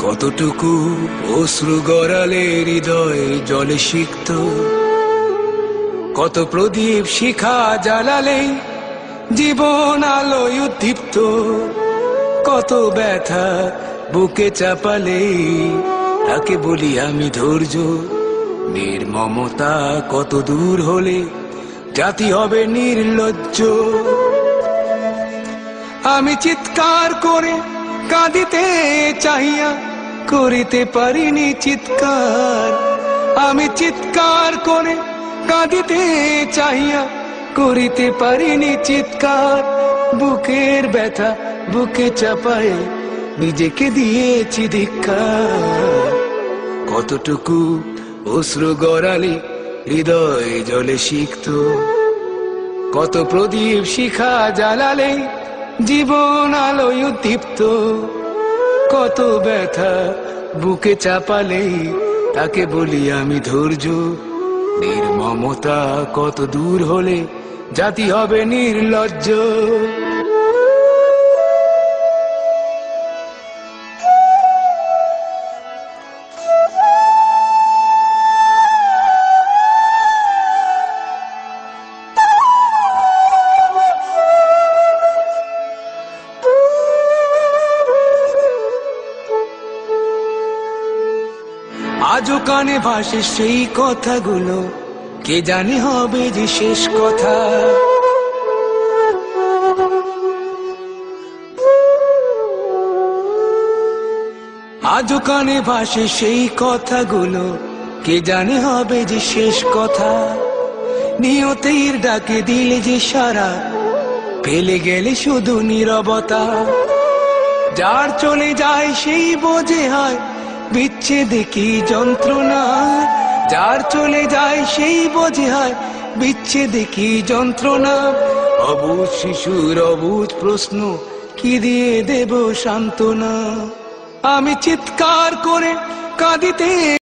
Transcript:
কতটুকু অশ্রু গড়ালে হৃদয় জলে সিক্ত, কত প্রদীপ শিখা জ্বালালে জীবন আলোয় উদ্দীপ্ত, কত ব্যথা বুকে চাপালে তাকে বলি আমি ধৈর্য। নির্মমতা কত দূর হলে জাতি হবে নির্লজ্জ। আমি চিৎকার করে কাঁদিতে চাহিয়া করিতে পারিনি চিৎকার। আমি চিৎকার করে কাঁদিতে চাহিয়া করিতে পারিনি চিৎকার। বুকের ব্যথা বুকে চাপায় নিজেকে দিয়েছি ধিক্কার। কতটুকু অশ্রু গড়ালে হৃদয় জলে সিক্ত, কত প্রদীপ শিখা জ্বালালে জীবন আলোয় উদ্দীপ্ত, কত ব্যথা বুকে চাপালে তাকে বলি আমি ধৈর্য। নির্মমতা কত দূর হলে জাতি হবে নির্লজ্জ। আজও কানে ভাসে সেই কথাগুলো, কে জানে হবে যে শেষ কথা। আজও কানে ভাসে সেই কথাগুলো, কে জানে হবে যে শেষ কথা। নিয়তির ডাকে দিলে যে সারা, ফেলে গেলে শুধু নীরবতা। যার চলে যায় সেই বোঝে হয় বিচ্ছেদে কি যন্ত্রণা। যার চলে যায় সেই বোঝে হয় বিচ্ছেদে কি যন্ত্রণা। অবুঝ শিশুর অবুঝ প্রশ্ন, কি দিয়ে দেব সান্ত্বনা। আমি চিৎকার করে কাঁদিতে